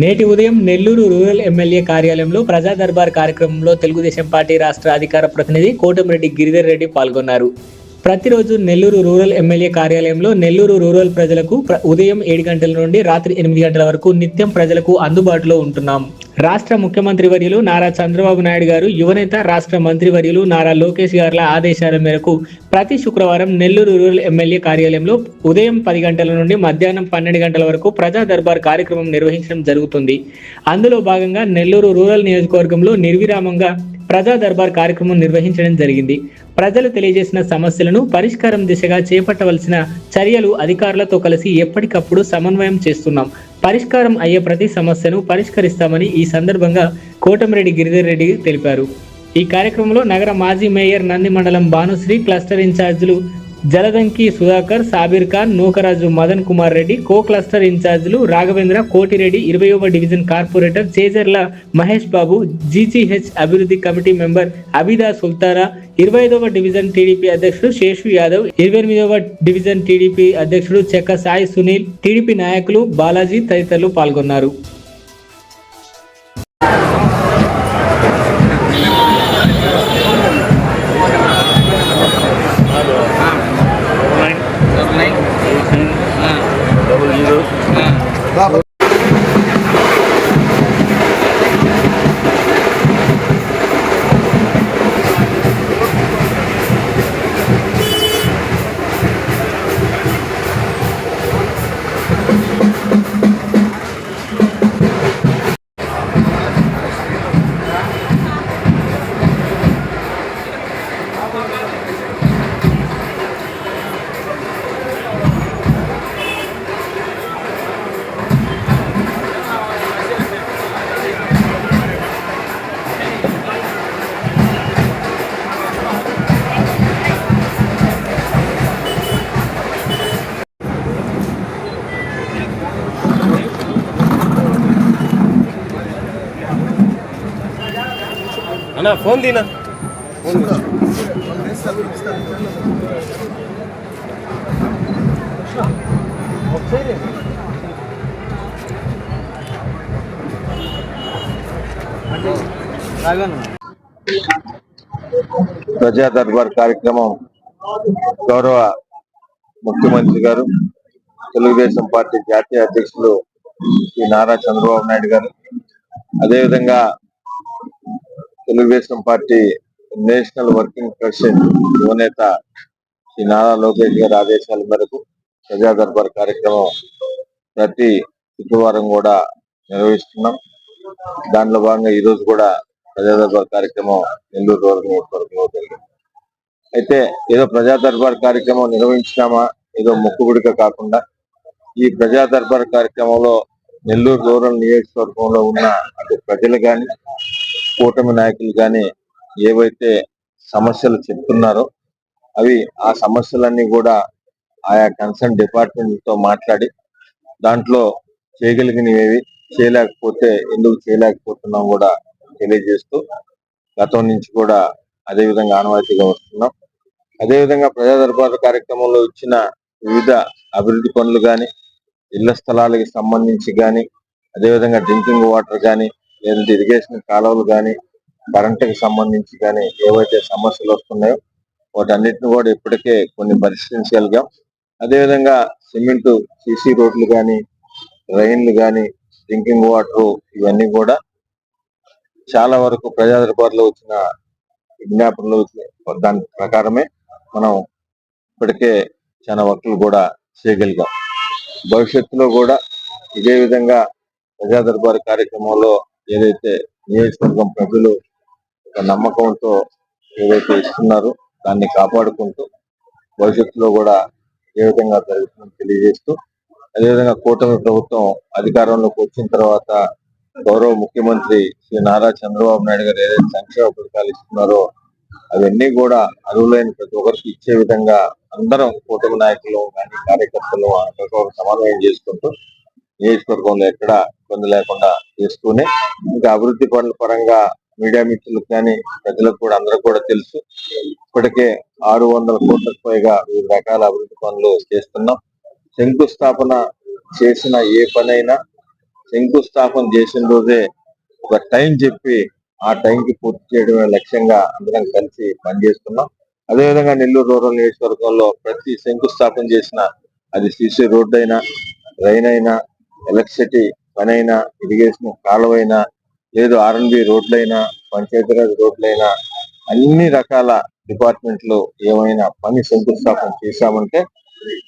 నేటి ఉదయం Nellore rural MLA కార్యాలయంలో ప్రజా దర్బార్ కార్యక్రమంలో తెలుగుదేశం పార్టీ రాష్ట్ర అధికార ప్రతినిధి కోటమిరెడ్డి గిరిధర్ రెడ్డి పాల్గొన్నారు. ప్రతిరోజు నెల్లూరు రూరల్ ఎమ్మెల్యే కార్యాలయంలో నెల్లూరు రూరల్ ప్రజలకు ఉదయం 7 గంటల నుండి రాత్రి 8 గంటల వరకు నిత్యం ప్రజలకు అందుబాటులో ఉంటున్నాం. రాష్ట్ర ముఖ్యమంత్రి వర్యులు నారా చంద్రబాబు నాయుడు గారు, యువనేత రాష్ట్ర మంత్రి వర్యులు నారా లోకేష్ గారుల ఆదేశాల మేరకు ప్రతి శుక్రవారం నెల్లూరు రూరల్ ఎమ్మెల్యే కార్యాలయంలో ఉదయం 10 గంటల నుండి మధ్యాహ్నం 12 గంటల వరకు ప్రజా దర్బార్ కార్యక్రమం నిర్వహించడం జరుగుతుంది. అందులో భాగంగా నెల్లూరు రూరల్ నియోజకవర్గంలో నిర్విరామంగా ప్రజా దర్బార్ కార్యక్రమం నిర్వహించడం జరిగింది. ప్రజలు తెలియజేసిన సమస్యలను పరిష్కారం దిశగా చేపట్టవలసిన చర్యలు అధికారులతో కలిసి ఎప్పటికప్పుడు సమన్వయం చేస్తున్నాం. పరిష్కారం అయ్యే ప్రతి సమస్యను పరిష్కరిస్తామని ఈ సందర్భంగా కోటమిరెడ్డి గిరిధర్ రెడ్డి తెలిపారు. ఈ కార్యక్రమంలో నగర మాజీ మేయర్ నంది మండలం భానుశ్రీ, క్లస్టర్ ఇన్ఛార్జీలు జలదంకి సుధాకర్, సాబిర్ ఖాన్, నూకరాజు మదన్ కుమార్ రెడ్డి, కో క్లస్టర్ ఇన్ఛార్జీలు రాఘవేంద్ర, కోటిరెడ్డి, 20వ division corporator Chejarla Mahesh Babu, GGH అభివృద్ధి కమిటీ మెంబర్ అబిదా సుల్తారా, 25వ డివిజన్ టీడీపీ అధ్యక్షుడు శేషు యాదవ్, 28వ డివిజన్ టీడీపీ అధ్యక్షుడు చెక్క సాయి సునీల్, టీడీపీ నాయకులు బాలాజీ తదితరులు పాల్గొన్నారు. అన్నా ఫోన్ దీనా ప్రజా దర్బార్ కార్యక్రమం గౌరవ ముఖ్యమంత్రి గారు, తెలుగుదేశం పార్టీ జాతీయ అధ్యక్షులు శ్రీ నారా చంద్రబాబు నాయుడు గారు, అదేవిధంగా Telugu Desam party national working president యువనేత శ్రీ నారా లోకేష్ గారి ఆదేశాల మేరకు ప్రజా దర్బార్ కార్యక్రమం ప్రతి శుక్రవారం కూడా నిర్వహిస్తున్నాం. దాంట్లో భాగంగా ఈరోజు కూడా ప్రజా దర్బార్ కార్యక్రమం నెల్లూరు రూరల్ నియోజకవర్గంలో జరిగింది. అయితే ఏదో ప్రజా దర్బార్ కార్యక్రమం నిర్వహించినామా ఏదో మొక్కుబడిగా కాకుండా ఈ ప్రజా దర్బార్ కార్యక్రమంలో నెల్లూరు రూరల్ నియోజకవర్గంలో ఉన్న అటు ప్రజలు కానీ కూటమి నాయకులు కానీ ఏవైతే సమస్యలు చెప్తున్నారో అవి ఆ సమస్యలన్నీ కూడా ఆయా కన్సర్న్ డిపార్ట్మెంట్తో మాట్లాడి దాంట్లో చేయగలిగినవి చేయలేకపోతే ఎందుకు చేయలేకపోతున్నాం కూడా తెలియజేస్తూ గతం నుంచి కూడా అదేవిధంగా ఆనవాయితీగా వస్తున్నాం. అదేవిధంగా ప్రజా దర్బార్ కార్యక్రమంలో ఇచ్చిన వివిధ అభివృద్ధి పనులు కానీ, ఇళ్ల స్థలాలకు సంబంధించి కానీ, అదేవిధంగా డ్రింకింగ్ వాటర్ కానీ, లేదంటే ఇరిగేషన్ కాలువలు కానీ, కరెంటుకి సంబంధించి కానీ ఏవైతే సమస్యలు వస్తున్నాయో వాటన్నిటిని కూడా ఇప్పటికే కొన్ని పరిష్కరించగలిగాం. అదేవిధంగా సిమెంటు, సిసి రోడ్లు కానీ, రైన్లు కానీ, డ్రింకింగ్ వాటర్ ఇవన్నీ కూడా చాలా వరకు ప్రజా దర్బార్లో వచ్చిన విజ్ఞాపనలు దాని ప్రకారమే మనం ఇప్పటికే చాలా వర్కులు కూడా చేయగలిగాం. భవిష్యత్తులో కూడా ఇదే విధంగా ప్రజా దర్బార్ కార్యక్రమంలో ఏదైతే నియోజకవర్గం ప్రజలు ఒక నమ్మకంతో ఏదైతే ఇస్తున్నారో దాన్ని కాపాడుకుంటూ భవిష్యత్తులో కూడా ఏ విధంగా జరుగుతుందని తెలియజేస్తూ, అదేవిధంగా కూటమి ప్రభుత్వం అధికారంలోకి వచ్చిన తర్వాత గౌరవ ముఖ్యమంత్రి శ్రీ నారా చంద్రబాబు నాయుడు గారు ఏదైతే సంక్షేమ పథకాలు ఇస్తున్నారో అవన్నీ కూడా అర్హులైన ప్రతి ఒక్కరికి ఇచ్చే విధంగా అందరం కూటమి నాయకులు కానీ కార్యకర్తలు సమన్వయం చేసుకుంటూ నియోజకవర్గంలో ఎక్కడ ఇబ్బంది లేకుండా చేస్తూనే ఇంకా అభివృద్ధి పనుల పరంగా మీడియా మిత్రులకు కానీ ప్రజలకు కూడా అందరూ కూడా తెలుసు. ఇప్పటికే 600 కోట్లకు పైగా వివిధ రకాల అభివృద్ధి పనులు చేస్తున్నాం. శంకుస్థాపన చేసిన ఏ పనైనా శంకుస్థాపన చేసిన రోజే ఒక టైం చెప్పి ఆ టైంకి పూర్తి చేయడమే లక్ష్యంగా అందరం కలిసి పనిచేస్తున్నాం. అదేవిధంగా నెల్లూరు రూరల్ నియోజకవర్గంలో ప్రతి శంకుస్థాపన చేసిన అది సీసీ రోడ్డు అయినా, రైన్ అయినా, ఎలక్ట్రిసిటీ పని అయినా, ఇరిగేషన్ కాలువైనా, లేదు ఆర్ఎన్బి రోడ్లైనా, పంచాయతీరాజ్ రోడ్లైనా, అన్ని రకాల డిపార్ట్మెంట్లు ఏమైనా పని శంకుస్థాపన చేశామంటే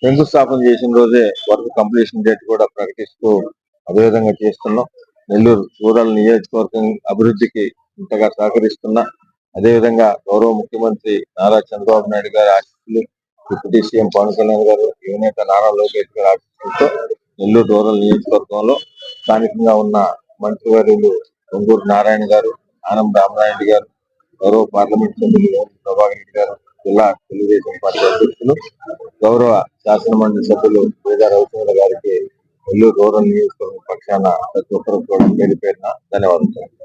శంకుస్థాపన చేసిన రోజే వర్క్ కంప్లీషన్ డేట్ కూడా ప్రకటిస్తూ అదేవిధంగా చేస్తున్నాం. నెల్లూరు రూరల్ నియోజకవర్గం అభివృద్ధికి ఇంతగా సహకరిస్తున్నా. అదేవిధంగా గౌరవ ముఖ్యమంత్రి నారా చంద్రబాబు నాయుడు గారి ఆశీస్సులు, డిప్యూటీ సీఎం పవన్ కళ్యాణ్ గారు, యువనేత నారా లోకేష్ గారి ఆశీస్సులతో నెల్లూరు రూరల్ నియోజకవర్గంలో స్థానికంగా ఉన్న మంత్రివర్యులు పొంగూరు నారాయణ గారు, ఆనం రామనాయుడు గారు, గౌరవ పార్లమెంట్ సభ్యులు ప్రభాకర్ రెడ్డి గారు, జిల్లా తెలుగుదేశం పార్టీ అధ్యక్షులు, గౌరవ శాసనమండలి సభ్యులు వేద రవిచంద్ర గారికి నెల్లూరు రూరల్ నియోజకవర్గం పక్షాన ప్రతి ఒక్కరు కూడా పేరు పేరున ధన్యవాదాలు.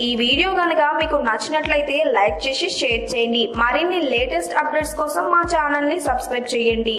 ఈ వీడియో కనుక మీకు నచ్చినట్లయితే లైక్ చేసి షేర్ చేయండి. మరిన్ని లేటెస్ట్ అప్డేట్స్ కోసం మా ఛానల్ ని సబ్స్క్రైబ్ చేయండి.